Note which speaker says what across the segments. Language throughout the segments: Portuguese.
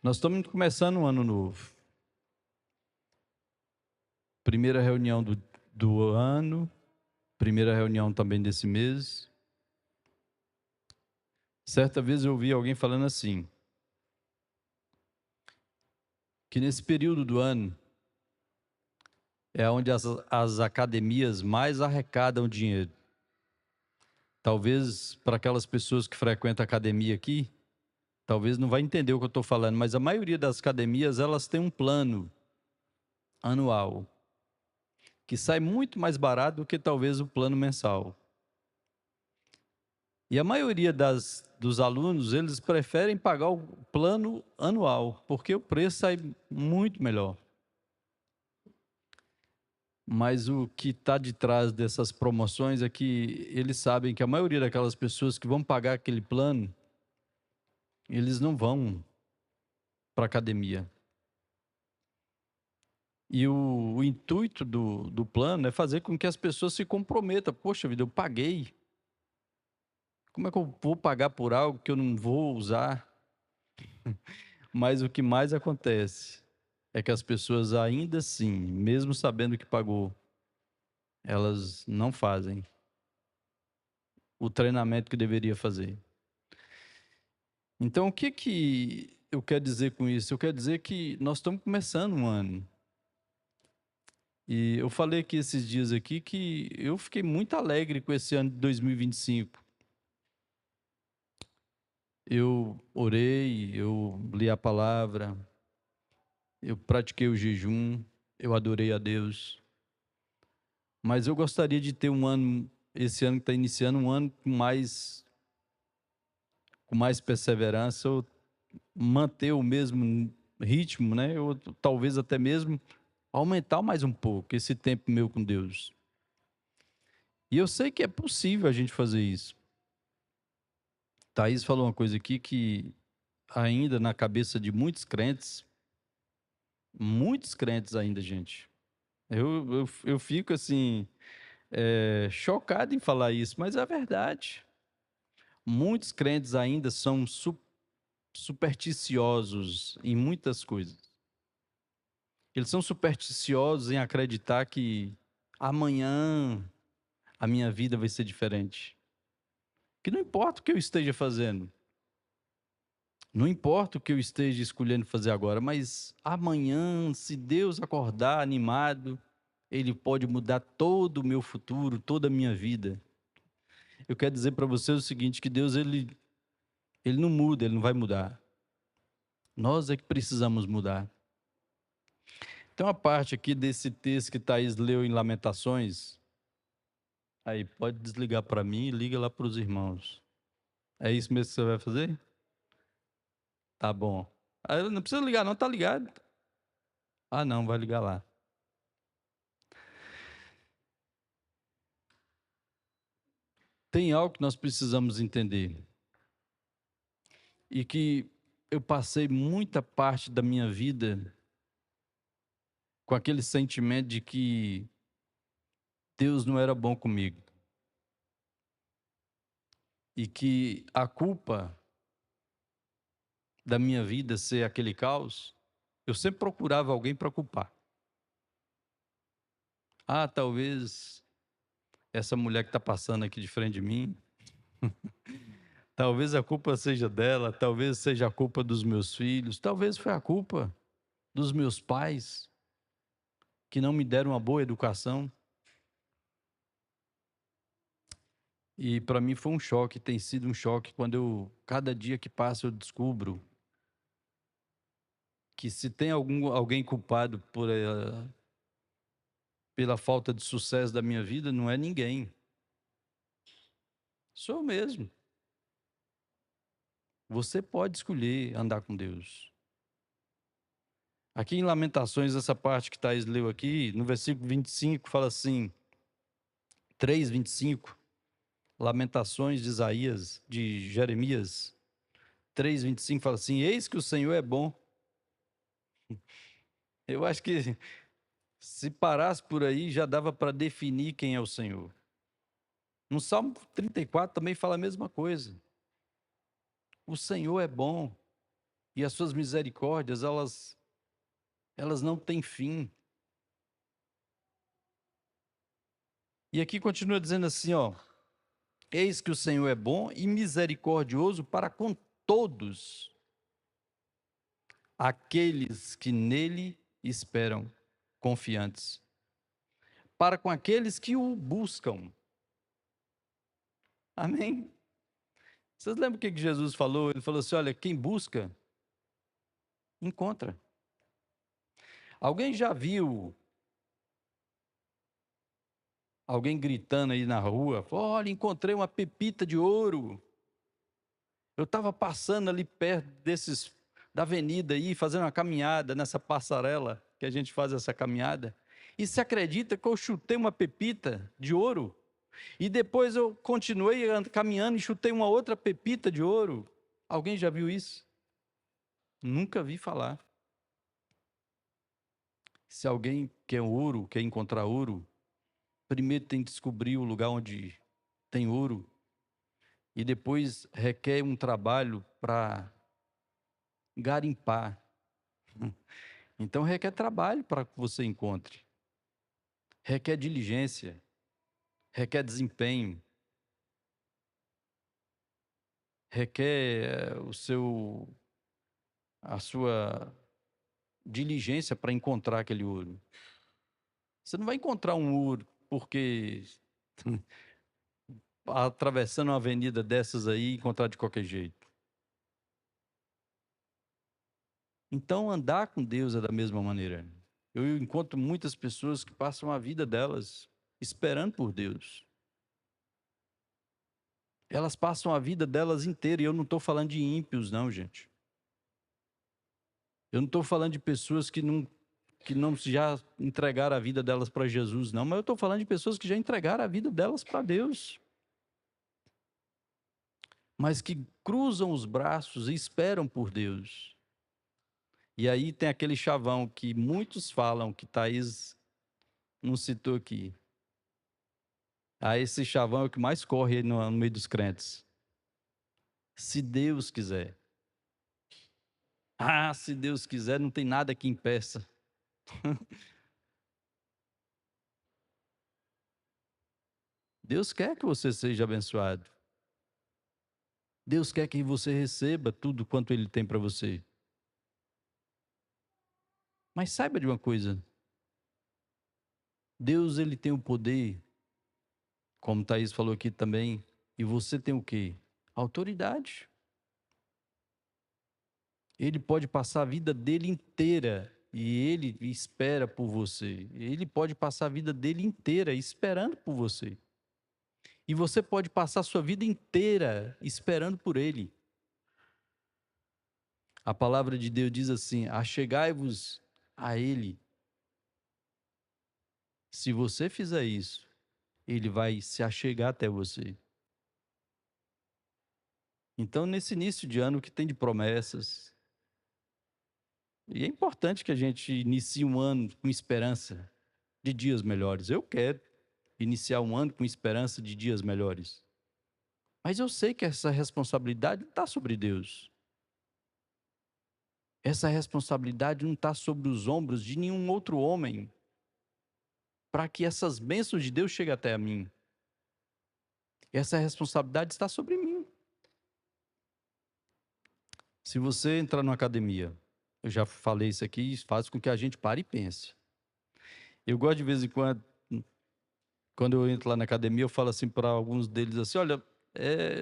Speaker 1: Nós estamos começando um ano novo. Primeira reunião do ano, primeira reunião também desse mês. Certa vez eu ouvi alguém falando assim, que nesse período do ano é onde as academias mais arrecadam dinheiro. Talvez para aquelas pessoas que frequentam a academia aqui, talvez não vai entender o que eu estou falando, mas a maioria das academias, elas têm um plano anual, que sai muito mais barato do que talvez o plano mensal. E a maioria dos alunos, eles preferem pagar o plano anual, porque o preço sai muito melhor. Mas o que está de trás dessas promoções é que eles sabem que a maioria daquelas pessoas que vão pagar aquele plano, eles não vão para a academia. E o intuito do plano é fazer com que as pessoas se comprometam. Poxa vida, eu paguei. Como é que eu vou pagar por algo que eu não vou usar? Mas o que mais acontece é que as pessoas ainda assim, mesmo sabendo que pagou, elas não fazem o treinamento que deveria fazer. Então, o que eu quero dizer com isso? Eu quero dizer que nós estamos começando um ano. E eu falei aqui esses dias aqui que eu fiquei muito alegre com esse ano de 2025. Eu orei, eu li a palavra, eu pratiquei o jejum, eu adorei a Deus. Mas eu gostaria de ter um ano, esse ano que está iniciando, um ano com mais perseverança, ou manter o mesmo ritmo, né? Ou talvez até mesmo aumentar mais um pouco esse tempo meu com Deus. E eu sei que é possível a gente fazer isso. Thaís falou uma coisa aqui que ainda na cabeça de muitos crentes ainda, gente. Eu fico assim, chocado em falar isso, mas é verdade. Muitos crentes ainda são supersticiosos em muitas coisas. Eles são supersticiosos em acreditar que amanhã a minha vida vai ser diferente. Que não importa o que eu esteja fazendo, não importa o que eu esteja escolhendo fazer agora, mas amanhã, se Deus acordar animado, Ele pode mudar todo o meu futuro, toda a minha vida. Eu quero dizer para você o seguinte, que Deus, ele não muda, Ele não vai mudar. Nós é que precisamos mudar. Tem uma parte aqui desse texto que Thaís leu em Lamentações. Aí, pode desligar para mim e liga lá para os irmãos. É isso mesmo que você vai fazer? Tá bom. Aí, não precisa ligar não, tá ligado? Ah não, vai ligar lá. Tem algo que nós precisamos entender. E que eu passei muita parte da minha vida com aquele sentimento de que Deus não era bom comigo. E que a culpa da minha vida ser aquele caos, eu sempre procurava alguém para culpar. Ah, talvez essa mulher que está passando aqui de frente de mim, talvez a culpa seja dela, talvez seja a culpa dos meus filhos, talvez foi a culpa dos meus pais que não me deram uma boa educação. E para mim foi um choque, tem sido um choque quando cada dia que passa eu descubro que se tem alguém culpado pela falta de sucesso da minha vida, não é ninguém. Sou eu mesmo. Você pode escolher andar com Deus. Aqui em Lamentações, essa parte que Thais leu aqui, no versículo 25, fala assim, 3:25, Lamentações de Isaías, de Jeremias, 3:25 fala assim, eis que o Senhor é bom. Eu acho que se parasse por aí, já dava para definir quem é o Senhor. No Salmo 34 também fala a mesma coisa. O Senhor é bom. E as suas misericórdias, elas não têm fim. E aqui continua dizendo assim, ó: eis que o Senhor é bom e misericordioso para com todos aqueles que nele esperam, confiantes. Para com aqueles que o buscam. Amém? Vocês lembram o que Jesus falou? Ele falou assim: olha, quem busca, encontra. Alguém já viu alguém gritando aí na rua? Olha, encontrei uma pepita de ouro. Eu estava passando ali perto da avenida aí, fazendo uma caminhada nessa passarela que a gente faz essa caminhada. E se acredita que eu chutei uma pepita de ouro? E depois eu continuei caminhando e chutei uma outra pepita de ouro. Alguém já viu isso? Nunca vi falar. Se alguém quer ouro, quer encontrar ouro, primeiro tem que descobrir o lugar onde tem ouro e depois requer um trabalho para garimpar. Então requer trabalho para que você encontre, requer diligência, requer desempenho, requer a sua diligência para encontrar aquele ouro. Você não vai encontrar um ouro porque atravessando uma avenida dessas aí encontrar de qualquer jeito. Então andar com Deus é da mesma maneira. Eu encontro muitas pessoas que passam a vida delas esperando por Deus. Elas passam a vida delas inteira, e eu não estou falando de ímpios, não, gente. Eu não estou falando de pessoas que não já entregaram a vida delas para Jesus, não, mas eu estou falando de pessoas que já entregaram a vida delas para Deus, mas que cruzam os braços e esperam por Deus. E aí tem aquele chavão que muitos falam, que Thaís não citou aqui. Ah, esse chavão é o que mais corre aí no meio dos crentes. Se Deus quiser. Ah, se Deus quiser, não tem nada que impeça. Deus quer que você seja abençoado. Deus quer que você receba tudo quanto Ele tem para você. Mas saiba de uma coisa. Deus, Ele tem o poder, como Thaís falou aqui também, e você tem o quê? Autoridade. Ele pode passar a vida dele inteira e ele espera por você. Ele pode passar a vida dele inteira esperando por você. E você pode passar a sua vida inteira esperando por ele. A palavra de Deus diz assim: achegai-vos a ele. Se você fizer isso, ele vai se achegar até você. Então, nesse início de ano que tem de promessas, e é importante que a gente inicie um ano com esperança de dias melhores. Eu quero iniciar um ano com esperança de dias melhores. Mas eu sei que essa responsabilidade não está sobre Deus. Essa responsabilidade não está sobre os ombros de nenhum outro homem para que essas bênçãos de Deus cheguem até a mim. Essa responsabilidade está sobre mim. Se você entrar numa academia, eu já falei isso aqui, faz com que a gente pare e pense. Eu gosto de vez em quando eu entro lá na academia, eu falo assim para alguns deles assim: olha,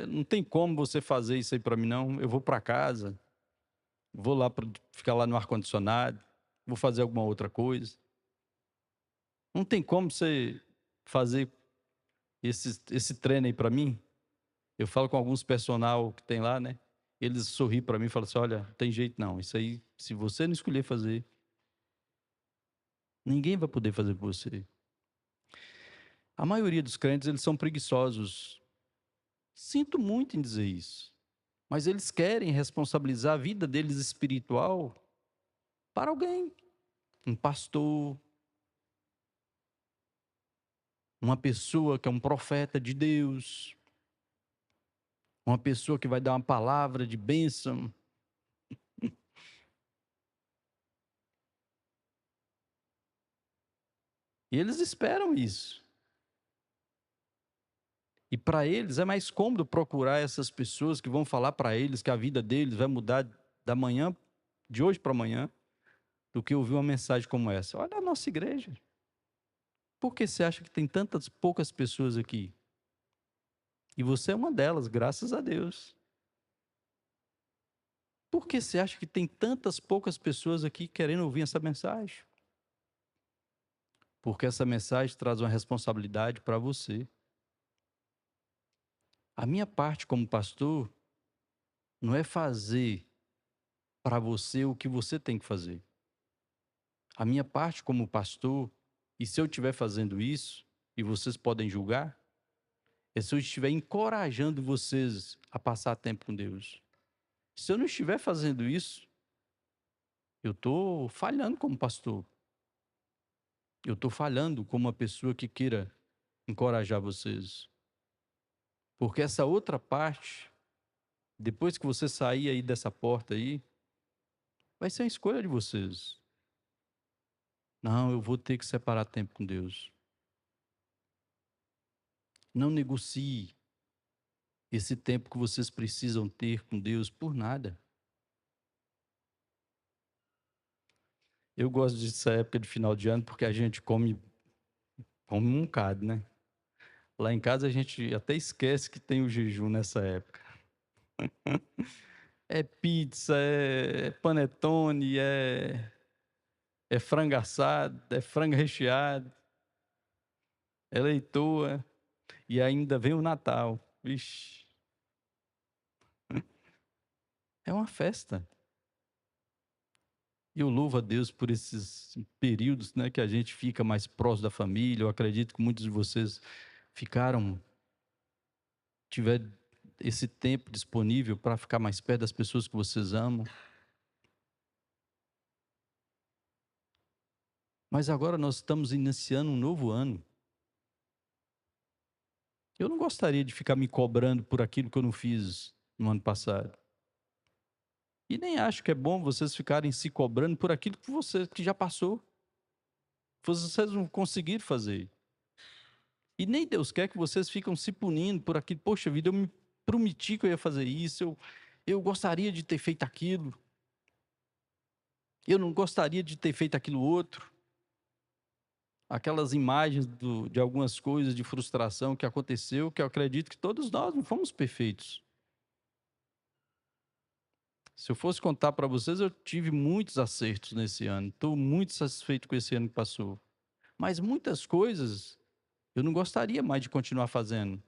Speaker 1: não tem como você fazer isso aí para mim, não. Eu vou para casa, vou lá para ficar lá no ar-condicionado, vou fazer alguma outra coisa. Não tem como você fazer esse treino aí para mim? Eu falo com alguns personal que tem lá, né? Eles sorriem para mim e falam assim: olha, não tem jeito não. Isso aí, se você não escolher fazer, ninguém vai poder fazer por você. A maioria dos crentes, eles são preguiçosos. Sinto muito em dizer isso. Mas eles querem responsabilizar a vida deles espiritual para alguém. Um pastor, uma pessoa que é um profeta de Deus, uma pessoa que vai dar uma palavra de bênção. E eles esperam isso. E para eles é mais cômodo procurar essas pessoas que vão falar para eles que a vida deles vai mudar da manhã, de hoje para amanhã, do que ouvir uma mensagem como essa. Olha a nossa igreja. Por que você acha que tem tantas poucas pessoas aqui? E você é uma delas, graças a Deus. Por que você acha que tem tantas poucas pessoas aqui querendo ouvir essa mensagem? Porque essa mensagem traz uma responsabilidade para você. A minha parte como pastor não é fazer para você o que você tem que fazer. A minha parte como pastor, e se eu estiver fazendo isso, e vocês podem julgar, é se eu estiver encorajando vocês a passar tempo com Deus. Se eu não estiver fazendo isso, eu estou falhando como pastor. Eu estou falhando como uma pessoa que queira encorajar vocês. Porque essa outra parte, depois que você sair aí dessa porta aí, vai ser a escolha de vocês. Não, eu vou ter que separar tempo com Deus. Não negocie esse tempo que vocês precisam ter com Deus por nada. Eu gosto dessa época de final de ano porque a gente come um bocado, né? Lá em casa a gente até esquece que tem o jejum nessa época. É pizza, é panetone, é frango assado, é frango recheado, é leitoa e ainda vem o Natal. Vixe, é uma festa. E eu louvo a Deus por esses períodos, né, que a gente fica mais próximo da família. Eu acredito que muitos de vocês tiveram esse tempo disponível para ficar mais perto das pessoas que vocês amam. Mas agora nós estamos iniciando um novo ano. Eu não gostaria de ficar me cobrando por aquilo que eu não fiz no ano passado. E nem acho que é bom vocês ficarem se cobrando por aquilo que já passou. Vocês não conseguiram fazer. E nem Deus quer que vocês fiquem se punindo por aquilo. Poxa vida, eu me prometi que eu ia fazer isso, eu gostaria de ter feito aquilo. Eu não gostaria de ter feito aquilo outro. Aquelas imagens de algumas coisas de frustração que aconteceu, que eu acredito que todos nós não fomos perfeitos. Se eu fosse contar para vocês, eu tive muitos acertos nesse ano. Estou muito satisfeito com esse ano que passou. Mas muitas coisas eu não gostaria mais de continuar fazendo.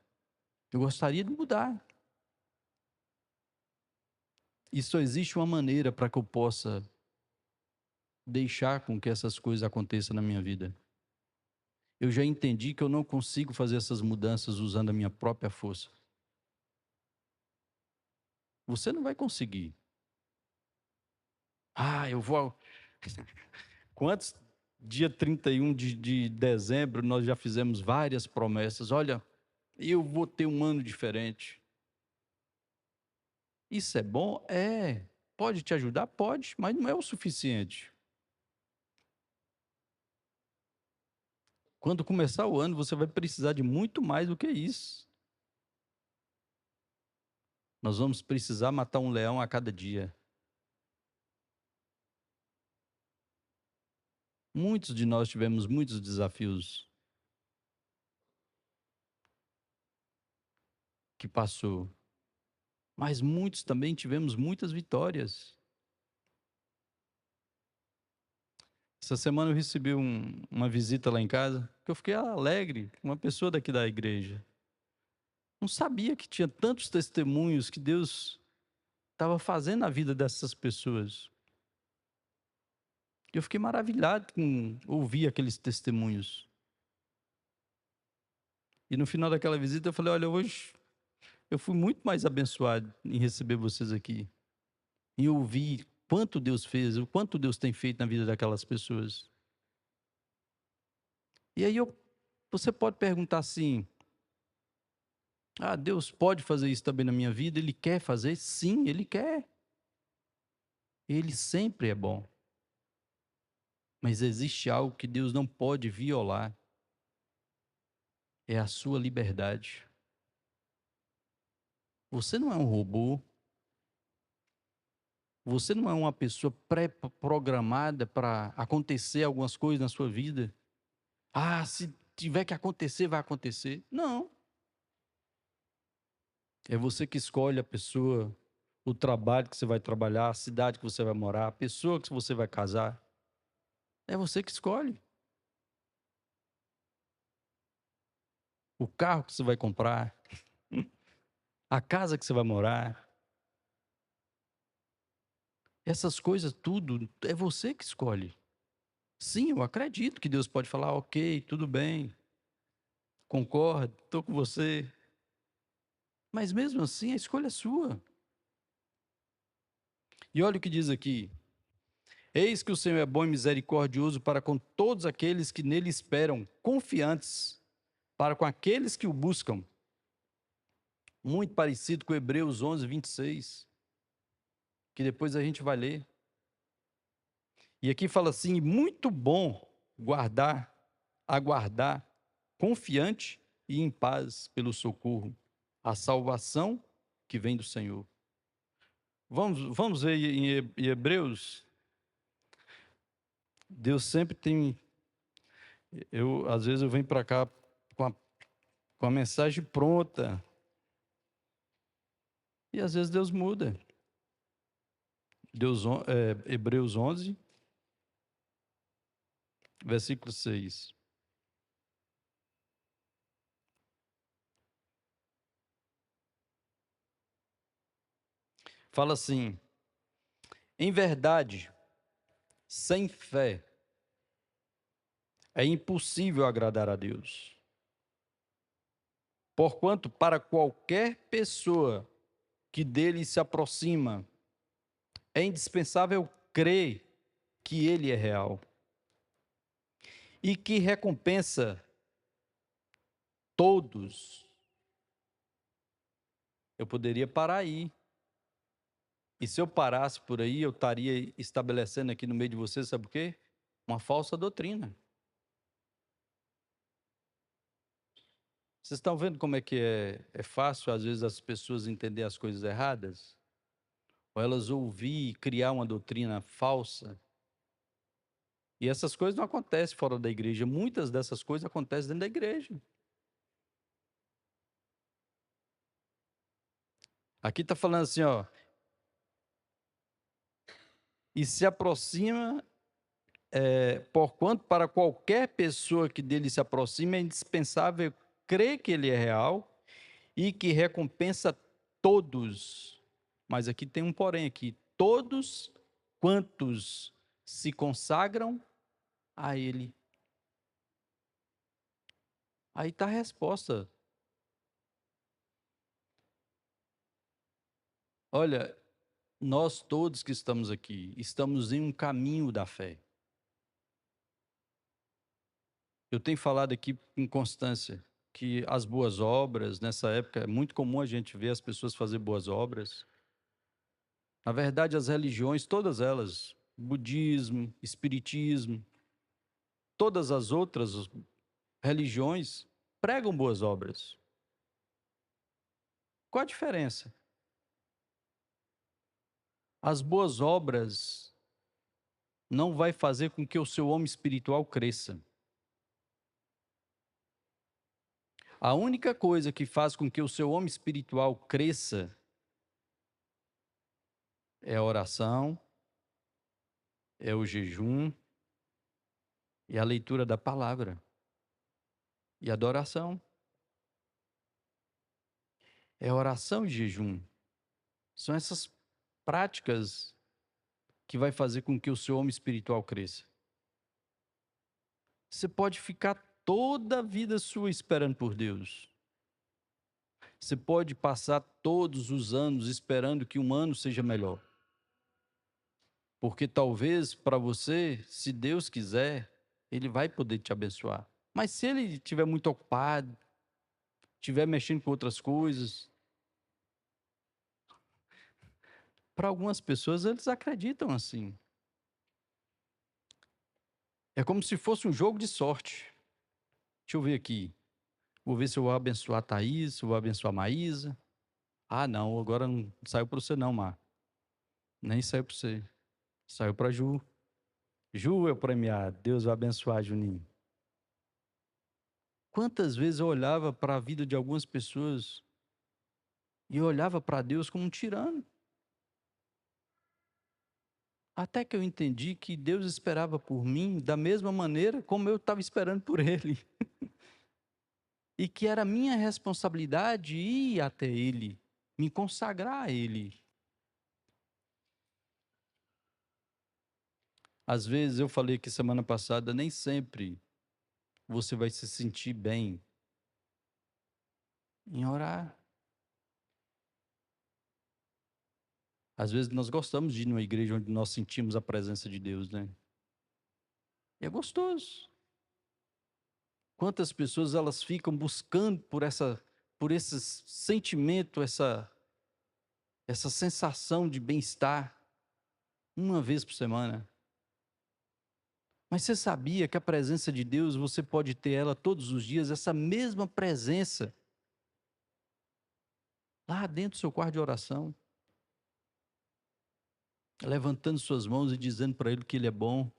Speaker 1: Eu gostaria de mudar. E só existe uma maneira para que eu possa deixar com que essas coisas aconteçam na minha vida. Eu já entendi que eu não consigo fazer essas mudanças usando a minha própria força. Você não vai conseguir. Eu vou. Quantos dia 31 de dezembro nós já fizemos várias promessas? Olha, eu vou ter um ano diferente. Isso é bom? É. Pode te ajudar? Pode, mas não é o suficiente. Quando começar o ano, você vai precisar de muito mais do que isso. Nós vamos precisar matar um leão a cada dia. Muitos de nós tivemos muitos desafios que passou, mas muitos também tivemos muitas vitórias. Essa semana eu recebi uma visita lá em casa, que eu fiquei alegre, uma pessoa daqui da igreja. Não sabia que tinha tantos testemunhos que Deus estava fazendo na vida dessas pessoas. Eu fiquei maravilhado com ouvir aqueles testemunhos. E no final daquela visita eu falei, olha, hoje eu fui muito mais abençoado em receber vocês aqui. Em ouvir quanto Deus fez, o quanto Deus tem feito na vida daquelas pessoas. E aí você pode perguntar assim, Deus pode fazer isso também na minha vida? Ele quer fazer? Sim, Ele quer. Ele sempre é bom. Mas existe algo que Deus não pode violar, é a sua liberdade. Você não é um robô, você não é uma pessoa pré-programada para acontecer algumas coisas na sua vida. Ah, se tiver que acontecer, vai acontecer. Não. É você que escolhe a pessoa, o trabalho que você vai trabalhar, a cidade que você vai morar, a pessoa que você vai casar. É você que escolhe. O carro que você vai comprar, a casa que você vai morar. Essas coisas tudo é você que escolhe. Sim, eu acredito que Deus pode falar, ok, tudo bem, concordo, estou com você. Mas mesmo assim, a escolha é sua. E olha o que diz aqui: eis que o Senhor é bom e misericordioso para com todos aqueles que nele esperam, confiantes para com aqueles que o buscam. Muito parecido com Hebreus 11, 26, que depois a gente vai ler. E aqui fala assim: muito bom guardar, aguardar, confiante e em paz pelo socorro, a salvação que vem do Senhor. Vamos ver em Hebreus. Deus sempre tem. Às vezes eu venho para cá com com a mensagem pronta. E às vezes Deus muda. Hebreus 11, versículo 6. Fala assim: em verdade, sem fé, é impossível agradar a Deus. Porquanto, para qualquer pessoa que dele se aproxima, é indispensável crer que ele é real e que recompensa todos. Eu poderia parar aí. E se eu parasse por aí, eu estaria estabelecendo aqui no meio de vocês, sabe o quê? Uma falsa doutrina. Vocês estão vendo como é que é fácil, às vezes, as pessoas entender as coisas erradas? Ou elas ouvir e criar uma doutrina falsa? E essas coisas não acontecem fora da igreja. Muitas dessas coisas acontecem dentro da igreja. Aqui está falando assim, ó. E se aproxima, porquanto para qualquer pessoa que dele se aproxima, é indispensável crer que ele é real e que recompensa todos. Mas aqui tem um porém aqui. Todos quantos se consagram a ele. Aí está a resposta. Olha, nós todos que estamos aqui, estamos em um caminho da fé. Eu tenho falado aqui com constância que as boas obras, nessa época, é muito comum a gente ver as pessoas fazer boas obras. Na verdade, as religiões, todas elas, budismo, espiritismo, todas as outras religiões, pregam boas obras. Qual a diferença? As boas obras não vai fazer com que o seu homem espiritual cresça. A única coisa que faz com que o seu homem espiritual cresça é a oração, é o jejum e a leitura da palavra e a adoração. É oração e jejum. São essas práticas que vai fazer com que o seu homem espiritual cresça. Você pode ficar toda a vida sua esperando por Deus. Você pode passar todos os anos esperando que um ano seja melhor. Porque talvez para você, se Deus quiser, Ele vai poder te abençoar. Mas se Ele estiver muito ocupado, estiver mexendo com outras coisas, para algumas pessoas eles acreditam assim. É como se fosse um jogo de sorte. Deixa eu ver aqui. Vou ver se eu vou abençoar a Thaís, se eu vou abençoar a Maísa. Ah, não, agora não saiu para você não, Mar. Nem saiu para você. Saiu para Ju. Ju é o premiado. Deus vai abençoar, Juninho. Quantas vezes eu olhava para a vida de algumas pessoas e eu olhava para Deus como um tirano? Até que eu entendi que Deus esperava por mim da mesma maneira como eu estava esperando por Ele. E que era minha responsabilidade ir até Ele, me consagrar a Ele. Às vezes eu falei que semana passada, nem sempre você vai se sentir bem em orar. Às vezes nós gostamos de ir numa igreja onde nós sentimos a presença de Deus, né? E é gostoso. Quantas pessoas elas ficam buscando por esse sentimento, essa sensação de bem-estar uma vez por semana. Mas você sabia que a presença de Deus, você pode ter ela todos os dias, essa mesma presença, lá dentro do seu quarto de oração, levantando suas mãos e dizendo para Ele que Ele é bom.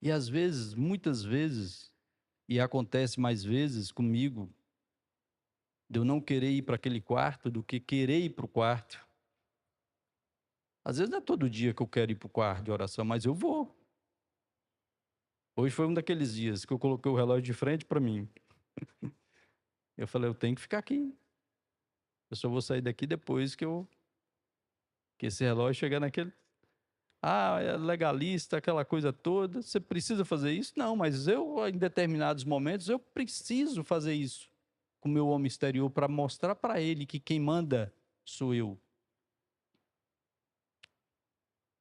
Speaker 1: E às vezes, muitas vezes, e acontece mais vezes comigo, de eu não querer ir para aquele quarto do que querer ir para o quarto. Às vezes não é todo dia que eu quero ir para o quarto de oração, mas eu vou. Hoje foi um daqueles dias que eu coloquei o relógio de frente para mim. Eu falei, eu tenho que ficar aqui. Eu só vou sair daqui depois que esse relógio chegar naquele. Ah, é legalista, aquela coisa toda. Você precisa fazer isso? Não, mas eu, em determinados momentos, eu preciso fazer isso com o meu homem exterior para mostrar para ele que quem manda sou eu.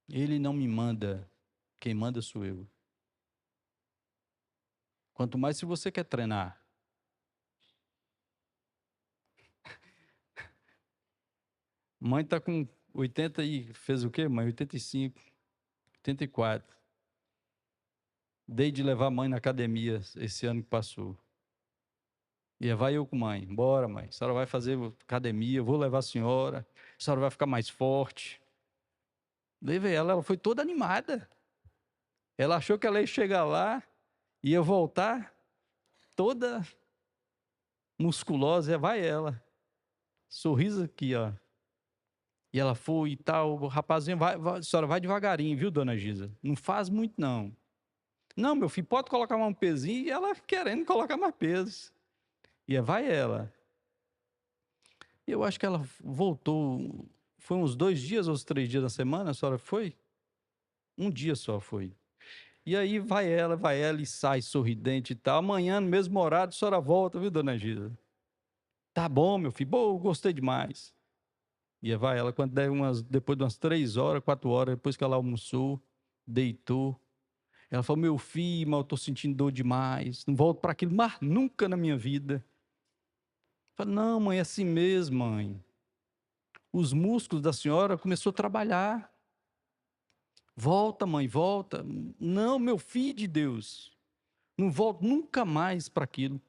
Speaker 1: Ele não me manda, quem manda sou eu. Quanto mais se você quer treinar. Mãe está com 80 e fez o quê, mãe? 85, 84. Dei de levar a mãe na academia esse ano que passou. E vai eu com mãe. Bora, mãe. A senhora vai fazer academia, eu vou levar a senhora. A senhora vai ficar mais forte. Levei ela, ela foi toda animada. Ela achou que ela ia chegar lá, ia voltar toda musculosa. Vai ela. Sorriso aqui, ó. E ela foi e tal. O rapazinho, a senhora vai devagarinho, viu, dona Giza? Não faz muito, não. Não, meu filho, pode colocar mais um pezinho. E ela querendo colocar mais peso. E vai ela. Eu acho que ela voltou. Foi uns 2 dias ou uns 3 dias da semana, a senhora foi? Um dia só foi. E aí vai ela e sai sorridente e tal. Amanhã, no mesmo horário, a senhora volta, viu, dona Gisa? Tá bom, meu filho. Bom, gostei demais. E aí vai ela, quando der depois de umas 3 horas, 4 horas, depois que ela almoçou, deitou. Ela falou, meu filho, mas eu tô sentindo dor demais. Não volto para aquilo mais nunca na minha vida. Eu falei, não, mãe, é assim mesmo, mãe. Os músculos da senhora começou a trabalhar. Volta, mãe, volta. Não, meu filho de Deus. Não volto nunca mais para aquilo.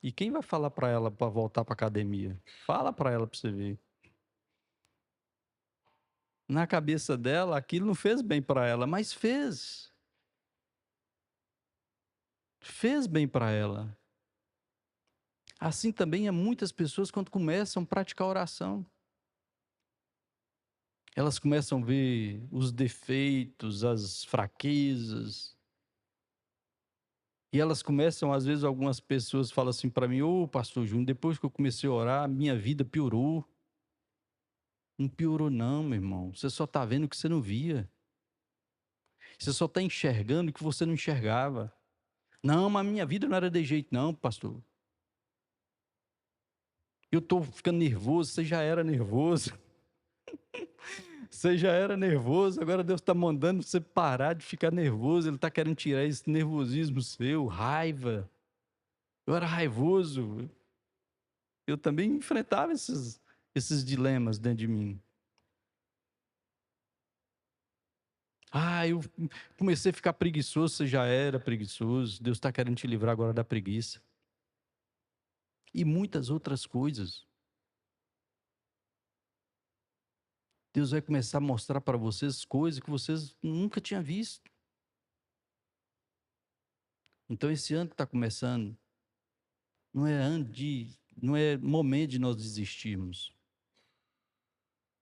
Speaker 1: E quem vai falar para ela para voltar para a academia? Fala para ela para você ver. Na cabeça dela, aquilo não fez bem para ela, mas fez. Fez bem para ela. Assim também é muitas pessoas quando começam a praticar oração. Elas começam a ver os defeitos, as fraquezas. E elas começam, às vezes, algumas pessoas falam assim para mim: Ô, pastor Júnior, depois que eu comecei a orar, minha vida piorou. Não piorou, não, meu irmão. Você só está vendo o que você não via. Você só está enxergando o que você não enxergava. Não, mas minha vida não era de jeito, não, pastor. Eu estou ficando nervoso, você já era nervoso. Você já era nervoso, agora Deus está mandando você parar de ficar nervoso. Ele está querendo tirar esse nervosismo seu, raiva. Eu era raivoso. Eu também enfrentava esses dilemas dentro de mim. Ah, eu comecei a ficar preguiçoso, você já era preguiçoso. Deus está querendo te livrar agora da preguiça. E muitas outras coisas. Deus vai começar a mostrar para vocês coisas que vocês nunca tinham visto. Então, esse ano que está começando, não é momento de nós desistirmos.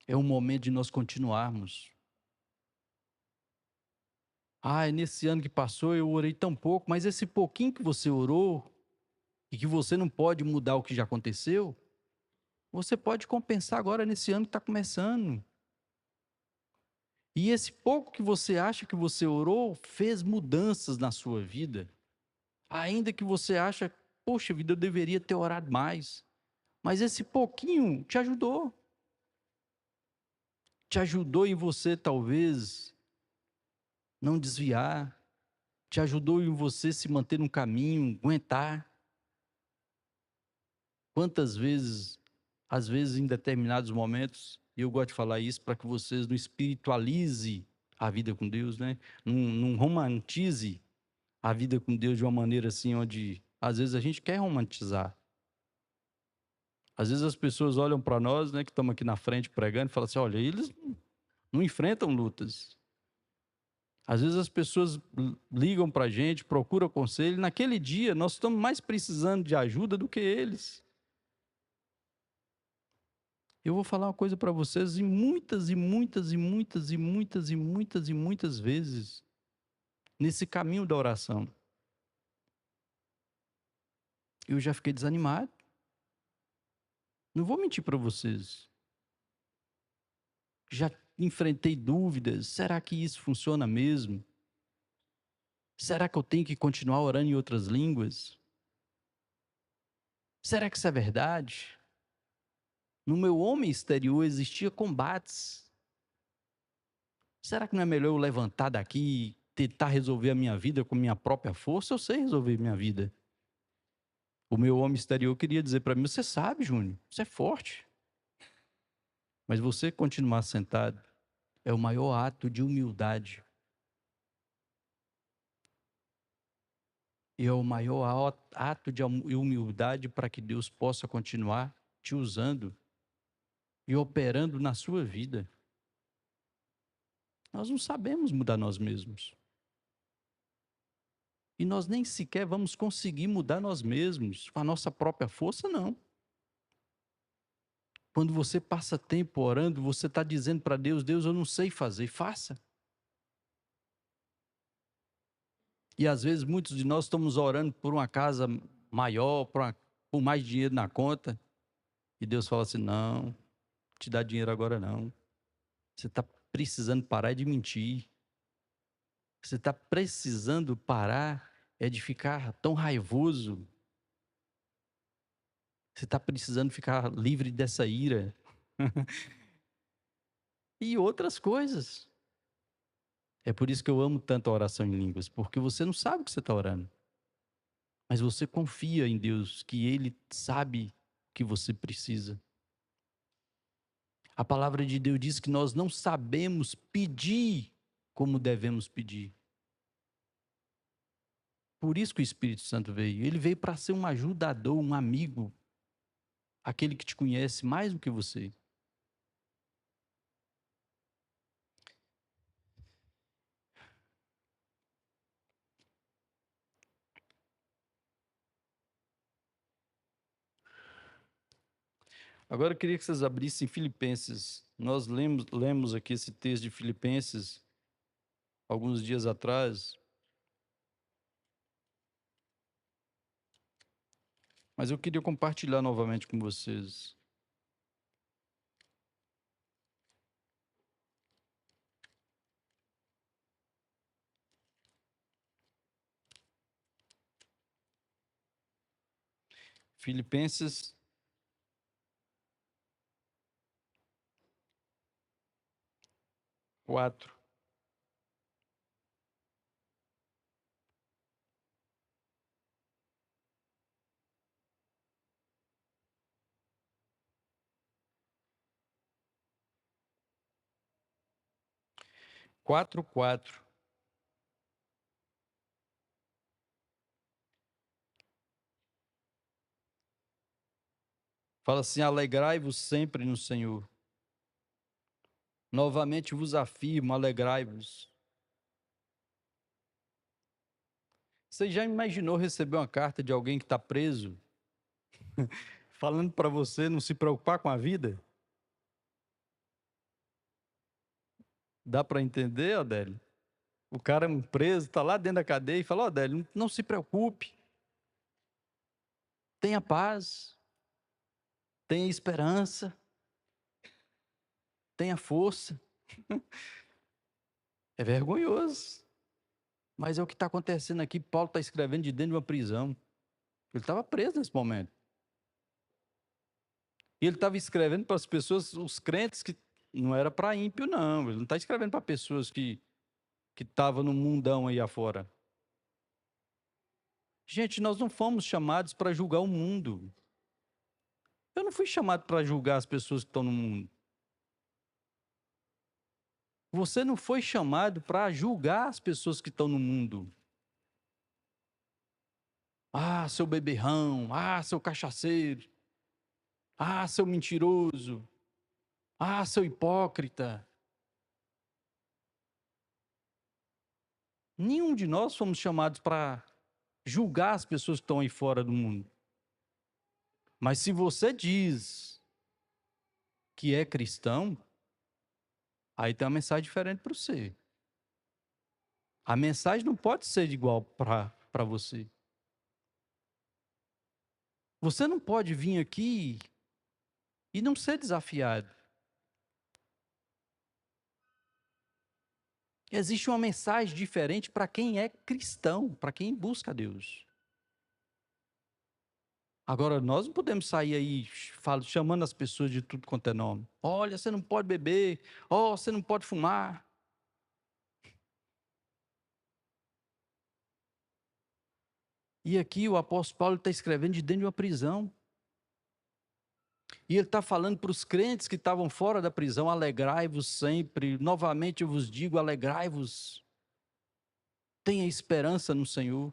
Speaker 1: É um momento de nós continuarmos. Ah, nesse ano que passou eu orei tão pouco, mas esse pouquinho que você orou e que você não pode mudar o que já aconteceu, você pode compensar agora nesse ano que está começando. E esse pouco que você acha que você orou fez mudanças na sua vida. Ainda que você acha, poxa vida, eu deveria ter orado mais. Mas esse pouquinho te ajudou. Te ajudou em você, talvez, não desviar. Te ajudou em você se manter no caminho, aguentar. Quantas vezes, às vezes em determinados momentos, e eu gosto de falar isso para que vocês não espiritualize a vida com Deus, né? Não romantize a vida com Deus de uma maneira assim, onde às vezes a gente quer romantizar. Às vezes as pessoas olham para nós, né, que estamos aqui na frente pregando, e falam assim: olha, eles não enfrentam lutas. Às vezes as pessoas ligam para a gente, procuram conselho, e naquele dia nós estamos mais precisando de ajuda do que eles. Eu vou falar uma coisa para vocês, e muitas, e muitas, e muitas, e muitas, e muitas, e muitas vezes, nesse caminho da oração, eu já fiquei desanimado. Não vou mentir para vocês. Já enfrentei dúvidas. Será que isso funciona mesmo? Será que eu tenho que continuar orando em outras línguas? Será que isso é verdade? No meu homem exterior existia combates. Será que não é melhor eu levantar daqui e tentar resolver a minha vida com minha própria força? Eu sei resolver minha vida. O meu homem exterior queria dizer para mim: você sabe, Júnior, você é forte. Mas você continuar sentado é o maior ato de humildade. E é o maior ato de humildade para que Deus possa continuar te usando e operando na sua vida. Nós não sabemos mudar nós mesmos. E nós nem sequer vamos conseguir mudar nós mesmos com a nossa própria força, não. Quando você passa tempo orando, você está dizendo para Deus: Deus, eu não sei fazer, faça. E às vezes muitos de nós estamos orando por uma casa maior, por mais dinheiro na conta, e Deus fala assim: não, te dá dinheiro agora não. Você está precisando parar de mentir. Você está precisando parar de ficar tão raivoso. Você está precisando ficar livre dessa ira. E outras coisas. É por isso que eu amo tanto a oração em línguas, porque você não sabe o que você está orando. Mas você confia em Deus, que Ele sabe o que você precisa. A palavra de Deus diz que nós não sabemos pedir como devemos pedir. Por isso que o Espírito Santo veio. Ele veio para ser um ajudador, um amigo, aquele que te conhece mais do que você. Agora eu queria que vocês abrissem Filipenses. Nós lemos aqui esse texto de Filipenses alguns dias atrás, mas eu queria compartilhar novamente com vocês. Filipenses 4. 4:4. Fala assim: alegrai-vos sempre no Senhor. Novamente vos afirmo, alegrai-vos. Você já imaginou receber uma carta de alguém que está preso, falando para você não se preocupar com a vida? Dá para entender, Adélio? O cara é um preso, está lá dentro da cadeia e fala: Adélio, não se preocupe, tenha paz, tenha esperança, tenha força. É vergonhoso. Mas é o que está acontecendo aqui. Paulo está escrevendo de dentro de uma prisão. Ele estava preso nesse momento. E ele estava escrevendo para as pessoas, os crentes, que não era para ímpio, não. Ele não está escrevendo para pessoas que estavam no mundão aí afora. Gente, nós não fomos chamados para julgar o mundo. Eu não fui chamado para julgar as pessoas que estão no mundo. Você não foi chamado para julgar as pessoas que estão no mundo. Ah, seu beberrão. Ah, seu cachaceiro. Ah, seu mentiroso. Ah, seu hipócrita. Nenhum de nós fomos chamados para julgar as pessoas que estão aí fora do mundo. Mas se você diz que é cristão, aí tem uma mensagem diferente para você. A mensagem não pode ser igual para você. Você não pode vir aqui e não ser desafiado. Existe uma mensagem diferente para quem é cristão, para quem busca Deus. Agora, nós não podemos sair aí chamando as pessoas de tudo quanto é nome. Olha, você não pode beber. Oh, você não pode fumar. E aqui o apóstolo Paulo está escrevendo de dentro de uma prisão. E ele está falando para os crentes que estavam fora da prisão: alegrai-vos sempre. Novamente eu vos digo: alegrai-vos. Tenha esperança no Senhor.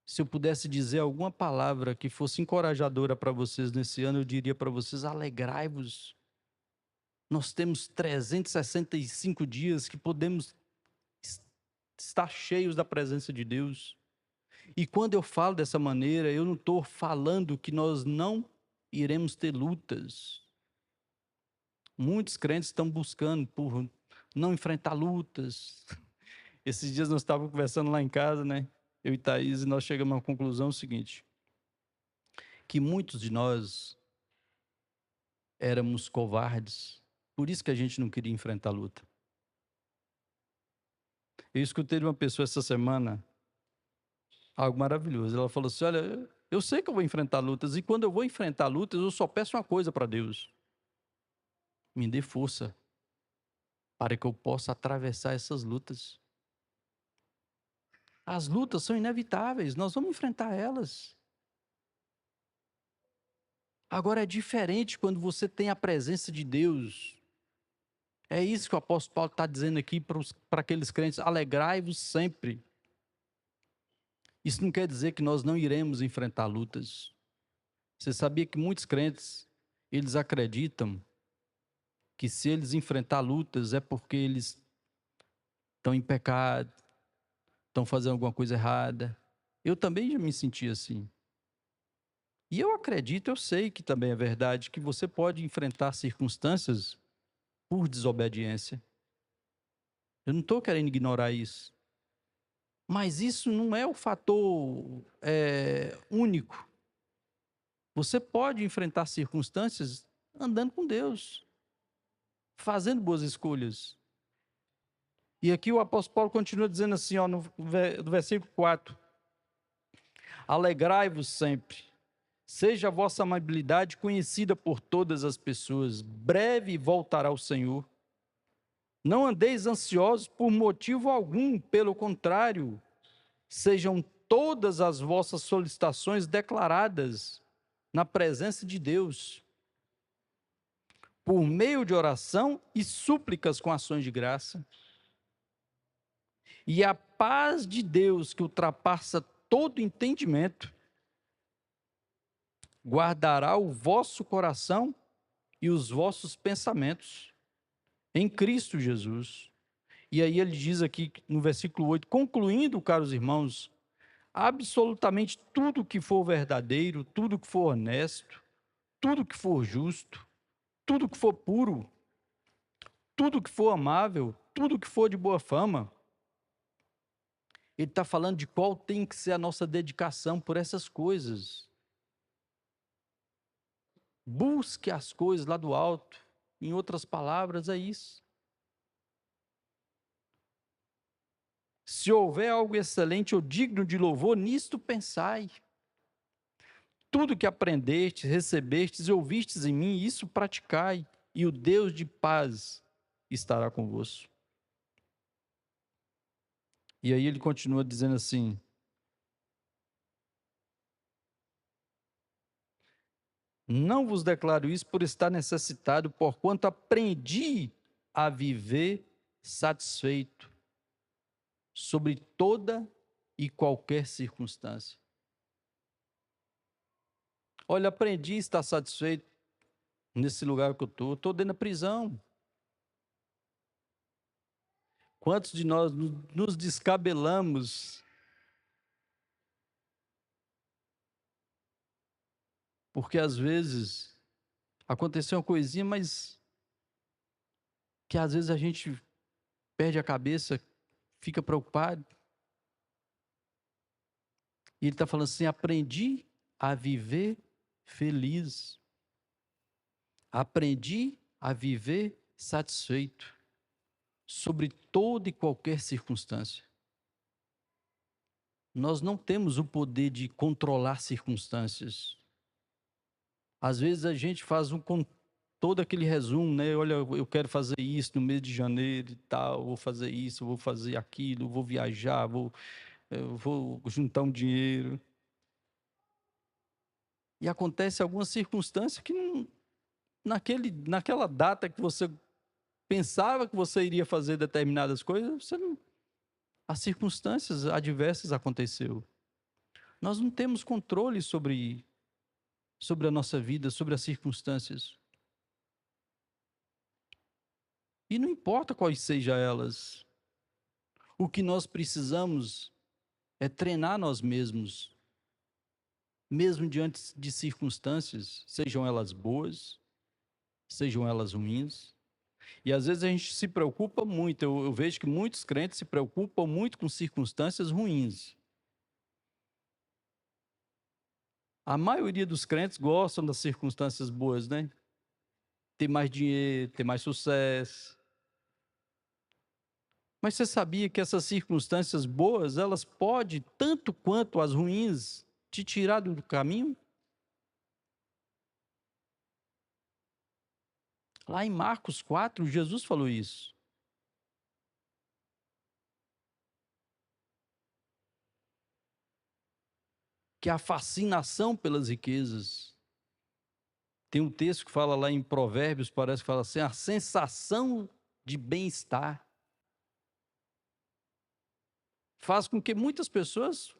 Speaker 1: Se eu pudesse dizer alguma palavra que fosse encorajadora para vocês nesse ano, eu diria para vocês: alegrai-vos. Nós temos 365 dias que podemos estar cheios da presença de Deus. E quando eu falo dessa maneira, eu não estou falando que nós não iremos ter lutas. Muitos crentes estão buscando por não enfrentar lutas. Esses dias nós estávamos conversando lá em casa, né? Eu e Thaís, e nós chegamos à conclusão seguinte: que muitos de nós éramos covardes, por isso que a gente não queria enfrentar a luta. Eu escutei de uma pessoa essa semana algo maravilhoso. Ela falou assim: olha, eu sei que eu vou enfrentar lutas, e quando eu vou enfrentar lutas, eu só peço uma coisa para Deus: me dê força para que eu possa atravessar essas lutas. As lutas são inevitáveis, nós vamos enfrentar elas. Agora é diferente quando você tem a presença de Deus. É isso que o apóstolo Paulo está dizendo aqui para aqueles crentes: alegrai-vos sempre. Isso não quer dizer que nós não iremos enfrentar lutas. Você sabia que muitos crentes, eles acreditam que se eles enfrentar lutas é porque eles estão em pecado, estão fazendo alguma coisa errada. Eu também já me senti assim. E eu acredito, eu sei que também é verdade, que você pode enfrentar circunstâncias por desobediência. Eu não estou querendo ignorar isso. Mas isso não é o fator único. Você pode enfrentar circunstâncias andando com Deus, fazendo boas escolhas. E aqui o apóstolo Paulo continua dizendo assim, ó, no versículo 4: alegrai-vos sempre, seja a vossa amabilidade conhecida por todas as pessoas, breve voltará o Senhor. Não andeis ansiosos por motivo algum, pelo contrário, sejam todas as vossas solicitações declaradas na presença de Deus, por meio de oração e súplicas com ações de graça. E a paz de Deus, que ultrapassa todo entendimento, guardará o vosso coração e os vossos pensamentos em Cristo Jesus. E aí ele diz aqui no versículo 8, concluindo, caros irmãos, absolutamente tudo que for verdadeiro, tudo que for honesto, tudo que for justo, tudo que for puro, tudo que for amável, tudo que for de boa fama. Ele está falando de qual tem que ser a nossa dedicação por essas coisas. Busque as coisas lá do alto. Em outras palavras, é isso. Se houver algo excelente ou digno de louvor, nisto pensai. Tudo que aprendestes, recebestes e ouvistes em mim, isso praticai, e o Deus de paz estará convosco. E aí ele continua dizendo assim: não vos declaro isso por estar necessitado, porquanto aprendi a viver satisfeito sobre toda e qualquer circunstância. Olha, aprendi a estar satisfeito nesse lugar que eu estou dentro da prisão. Quantos de nós nos descabelamos porque às vezes aconteceu uma coisinha, mas que às vezes a gente perde a cabeça, fica preocupado. E ele está falando assim: aprendi a viver feliz. Aprendi a viver satisfeito sobre toda e qualquer circunstância. Nós não temos o poder de controlar circunstâncias. Às vezes a gente faz todo aquele resumo, né? Olha, eu quero fazer isso no mês de janeiro e tal, vou fazer isso, vou fazer aquilo, vou viajar, eu vou juntar um dinheiro. E acontece alguma circunstância que naquela data que você pensava que você iria fazer determinadas coisas, as circunstâncias adversas aconteceu. Nós não temos controle sobre a nossa vida, sobre as circunstâncias. E não importa quais sejam elas. O que nós precisamos é treinar nós mesmos, mesmo diante de circunstâncias, sejam elas boas, sejam elas ruins. E às vezes a gente se preocupa muito, eu vejo que muitos crentes se preocupam muito com circunstâncias ruins. A maioria dos crentes gostam das circunstâncias boas, né? Ter mais dinheiro, ter mais sucesso. Mas você sabia que essas circunstâncias boas, elas podem, tanto quanto as ruins, te tirar do caminho? Lá em Marcos 4, Jesus falou isso. Que a fascinação pelas riquezas. Tem um texto que fala lá em Provérbios, parece que fala assim, a sensação de bem-estar faz com que muitas pessoas,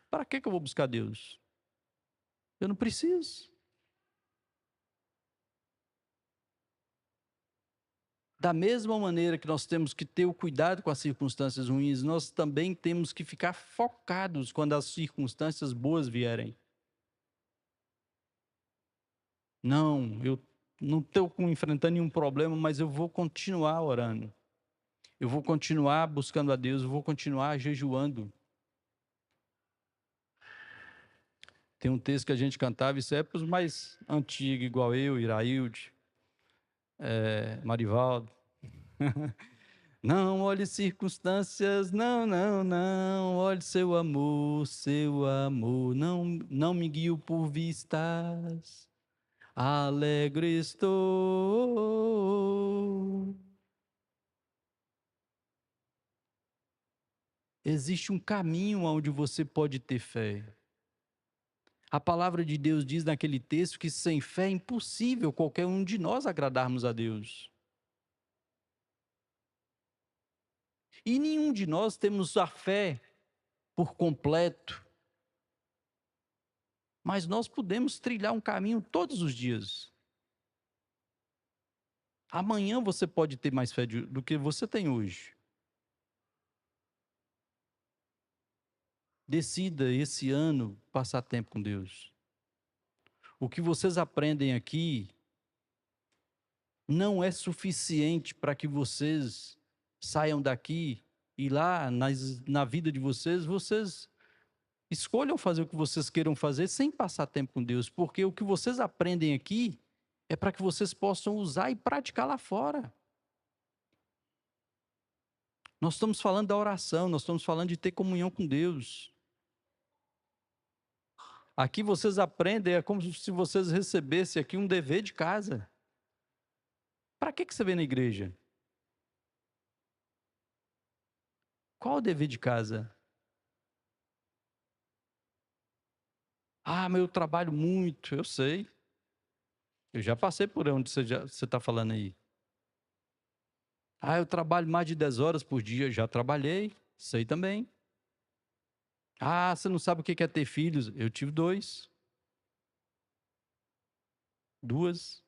Speaker 1: para que eu vou buscar Deus? Eu não preciso. Da mesma maneira que nós temos que ter o cuidado com as circunstâncias ruins, nós também temos que ficar focados quando as circunstâncias boas vierem. Não, eu não estou enfrentando nenhum problema, mas eu vou continuar orando. Eu vou continuar buscando a Deus, eu vou continuar jejuando. Tem um texto que a gente cantava, isso é para os mais antigos, igual eu, Irailde, Marivaldo. Não olhe circunstâncias, não, não, não. Olhe seu amor. Não, não me guio por vistas. Alegre estou. Existe um caminho onde você pode ter fé. A palavra de Deus diz naquele texto que sem fé é impossível qualquer um de nós agradarmos a Deus. E nenhum de nós temos a fé por completo, mas nós podemos trilhar um caminho todos os dias. Amanhã você pode ter mais fé do que você tem hoje. Decida esse ano passar tempo com Deus. O que vocês aprendem aqui não é suficiente para que vocês saiam daqui e lá na vida de vocês escolham fazer o que vocês queiram fazer sem passar tempo com Deus, porque o que vocês aprendem aqui é para que vocês possam usar e praticar lá fora. Nós estamos falando da oração, nós estamos falando de ter comunhão com Deus. Aqui vocês aprendem, é como se vocês recebessem aqui um dever de casa. Para que você vem na igreja? Qual o dever de casa? Ah, mas eu trabalho muito, eu sei. Eu já passei por onde você está falando aí. Ah, eu trabalho mais de 10 horas por dia, já trabalhei, sei também. Ah, você não sabe o que é ter filhos? Eu tive dois. Duas.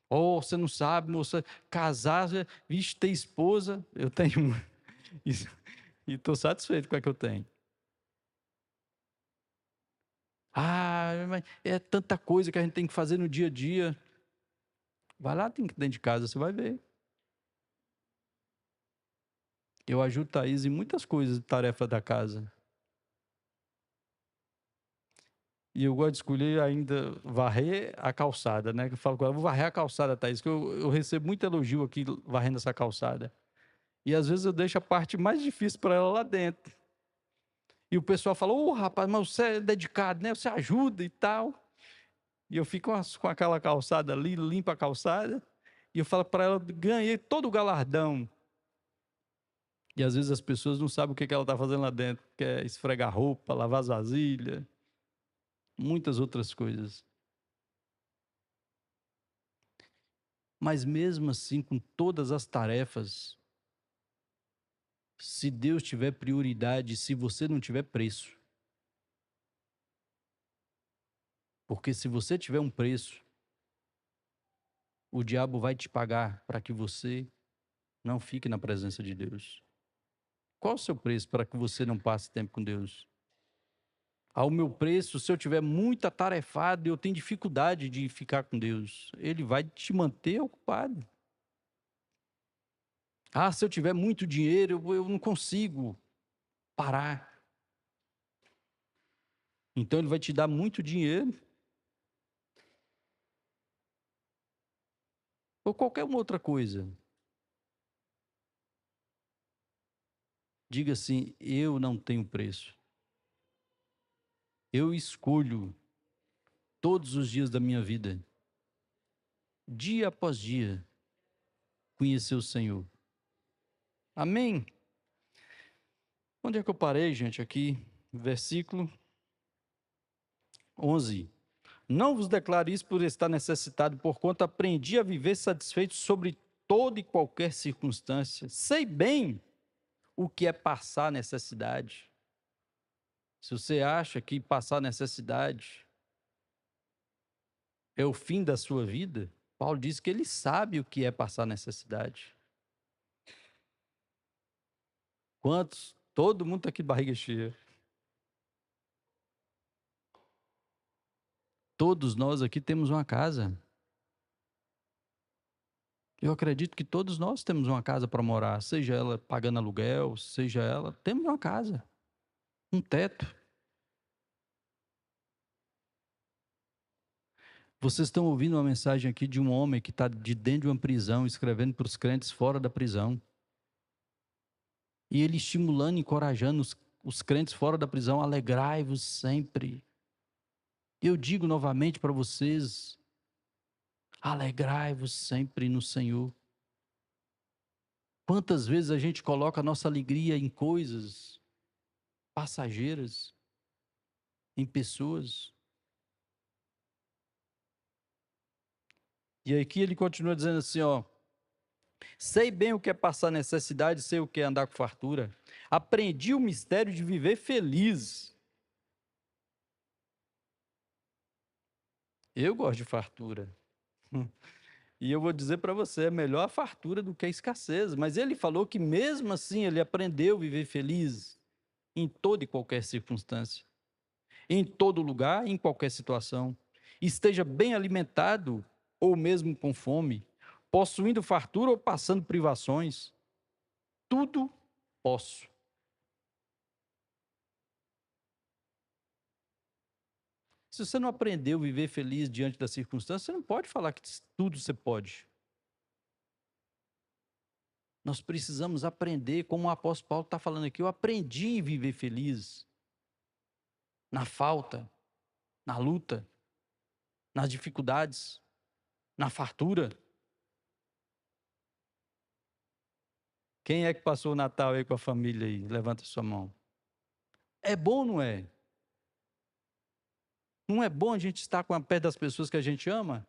Speaker 1: Oh, você não sabe, moça, casar, vixe, ter esposa, eu tenho uma. E estou satisfeito com a que eu tenho. Ah, mas é tanta coisa que a gente tem que fazer no dia a dia. Vai lá dentro de casa, você vai ver. Eu ajudo Thaís em muitas coisas, tarefa da casa. E eu gosto de escolher ainda varrer a calçada, né? Eu falo com ela, vou varrer a calçada, Thaís, que eu recebo muito elogio aqui varrendo essa calçada. E às vezes eu deixo a parte mais difícil para ela lá dentro. E o pessoal fala, ô rapaz, mas você é dedicado, né? Você ajuda e tal. E eu fico com aquela calçada ali, limpa a calçada. E eu falo para ela, ganhei todo o galardão. E às vezes as pessoas não sabem o que ela está fazendo lá dentro, que é esfregar roupa, lavar as vasilhas, muitas outras coisas. Mas mesmo assim, com todas as tarefas, se Deus tiver prioridade, se você não tiver preço. Porque se você tiver um preço, o diabo vai te pagar para que você não fique na presença de Deus. Qual o seu preço para que você não passe tempo com Deus? Ao meu preço, se eu tiver muito atarefado e eu tenho dificuldade de ficar com Deus, Ele vai te manter ocupado. Ah, se eu tiver muito dinheiro, eu não consigo parar. Então Ele vai te dar muito dinheiro. Ou qualquer uma outra coisa. Diga assim: eu não tenho preço. Eu escolho todos os dias da minha vida, dia após dia, conhecer o Senhor. Amém? Onde é que eu parei, gente? Aqui, versículo 11. Não vos declare isso por estar necessitado, porquanto aprendi a viver satisfeito sobre toda e qualquer circunstância. Sei bem o que é passar necessidade. Se você acha que passar necessidade é o fim da sua vida, Paulo diz que ele sabe o que é passar necessidade. Quantos? Todo mundo está aqui de barriga cheia. Todos nós aqui temos uma casa. Eu acredito que todos nós temos uma casa para morar, seja ela pagando aluguel, seja ela, temos uma casa, um teto. Vocês estão ouvindo uma mensagem aqui de um homem que está de dentro de uma prisão, escrevendo para os crentes fora da prisão. E ele estimulando e encorajando os crentes fora da prisão, alegrai-vos sempre. Eu digo novamente para vocês, alegrai-vos sempre no Senhor. Quantas vezes a gente coloca a nossa alegria em coisas passageiras, em pessoas? E aqui ele continua dizendo assim, ó: sei bem o que é passar necessidade, sei o que é andar com fartura. Aprendi o mistério de viver feliz. Eu gosto de fartura. E eu vou dizer para você, é melhor a fartura do que a escassez. Mas ele falou que mesmo assim ele aprendeu a viver feliz em toda e qualquer circunstância, em todo lugar, em qualquer situação. Esteja bem alimentado ou mesmo com fome, possuindo fartura ou passando privações. Tudo posso. Se você não aprendeu a viver feliz diante das circunstâncias, você não pode falar que tudo você pode. Nós precisamos aprender, como o apóstolo Paulo está falando aqui, eu aprendi a viver feliz na falta, na luta, nas dificuldades, na fartura. Quem é que passou o Natal aí com a família aí? Levanta sua mão. É bom, não é? Não é bom a gente estar com a pé das pessoas que a gente ama?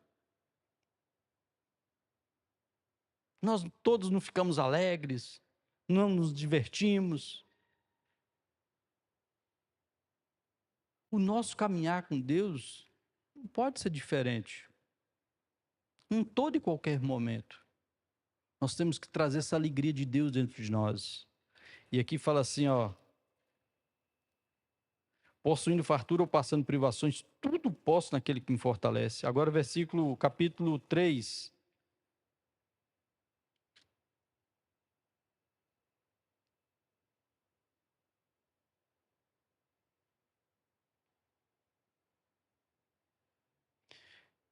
Speaker 1: Nós todos não ficamos alegres, não nos divertimos. O nosso caminhar com Deus não pode ser diferente. Em todo e qualquer momento. Nós temos que trazer essa alegria de Deus dentro de nós. E aqui fala assim, ó: possuindo fartura ou passando privações, tudo posso naquele que me fortalece. Agora, capítulo 3.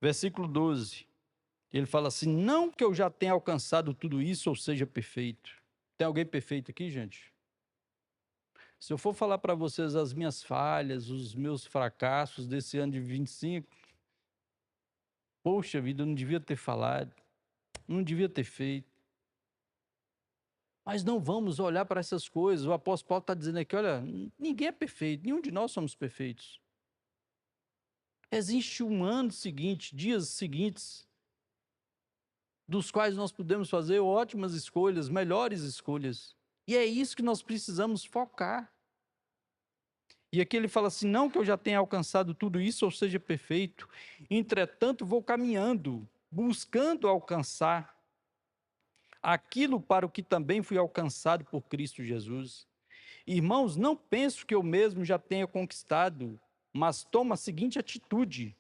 Speaker 1: Versículo 12. Ele fala assim: não que eu já tenha alcançado tudo isso ou seja perfeito. Tem alguém perfeito aqui, gente? Se eu for falar para vocês as minhas falhas, os meus fracassos desse ano de 25, poxa vida, eu não devia ter falado, não devia ter feito. Mas não vamos olhar para essas coisas. O apóstolo Paulo está dizendo aqui: olha, ninguém é perfeito, nenhum de nós somos perfeitos. Existe um ano seguinte, dias seguintes, dos quais nós podemos fazer ótimas escolhas, melhores escolhas. E é isso que nós precisamos focar. E aqui ele fala assim: não que eu já tenha alcançado tudo isso ou seja perfeito, entretanto vou caminhando, buscando alcançar aquilo para o que também fui alcançado por Cristo Jesus. Irmãos, não penso que eu mesmo já tenha conquistado, mas tomo a seguinte atitude: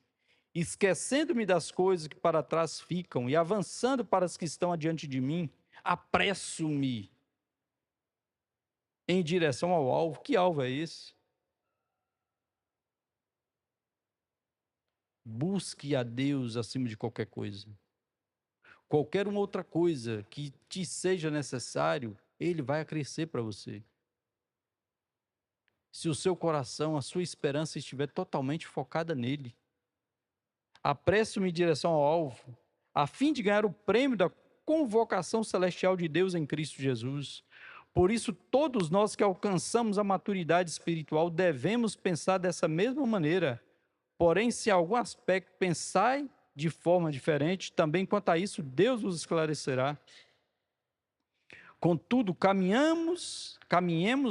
Speaker 1: esquecendo-me das coisas que para trás ficam e avançando para as que estão adiante de mim, apresso-me em direção ao alvo. Que alvo é esse? Busque a Deus acima de qualquer coisa. Qualquer uma outra coisa que te seja necessário, Ele vai acrescer para você. Se o seu coração, a sua esperança estiver totalmente focada nele. Apresso-me em direção ao alvo, a fim de ganhar o prêmio da convocação celestial de Deus em Cristo Jesus. Por isso, todos nós que alcançamos a maturidade espiritual devemos pensar dessa mesma maneira. Porém, se em algum aspecto pensai de forma diferente, também quanto a isso, Deus vos esclarecerá. Contudo, caminhemos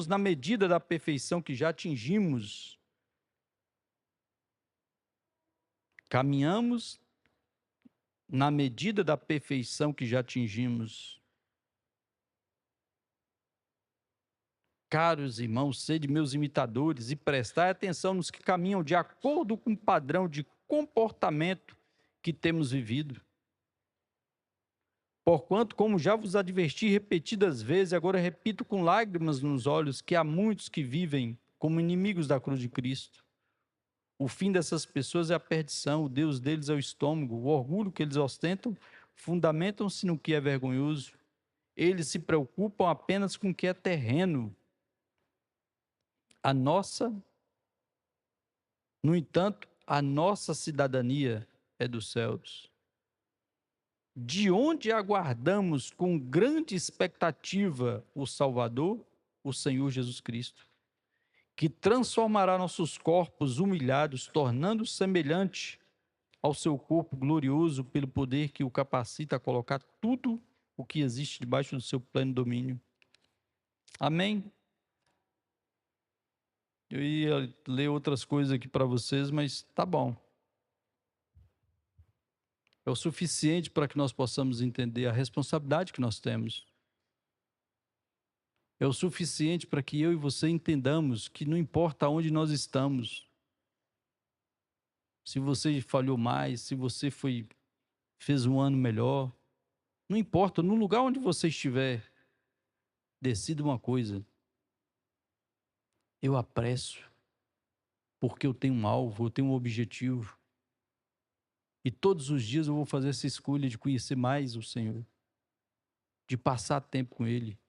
Speaker 1: na medida da perfeição que já atingimos. Caminhamos na medida da perfeição que já atingimos. Caros irmãos, sede meus imitadores e prestai atenção nos que caminham de acordo com o padrão de comportamento que temos vivido. Porquanto, como já vos adverti repetidas vezes, agora repito com lágrimas nos olhos, que há muitos que vivem como inimigos da cruz de Cristo. O fim dessas pessoas é a perdição, o Deus deles é o estômago, o orgulho que eles ostentam, fundamentam-se no que é vergonhoso. Eles se preocupam apenas com o que é terreno. No entanto, a nossa cidadania é dos céus, de onde aguardamos com grande expectativa o Salvador, o Senhor Jesus Cristo, que transformará nossos corpos humilhados, tornando-os semelhante ao seu corpo glorioso pelo poder que o capacita a colocar tudo o que existe debaixo do seu pleno domínio. Amém? Eu ia ler outras coisas aqui para vocês, mas tá bom. É o suficiente para que nós possamos entender a responsabilidade que nós temos. É o suficiente para que eu e você entendamos que não importa onde nós estamos, se você falhou mais, se você fez um ano melhor, não importa, no lugar onde você estiver, decida uma coisa: eu aprecio, porque eu tenho um alvo, eu tenho um objetivo. E todos os dias eu vou fazer essa escolha de conhecer mais o Senhor, de passar tempo com Ele,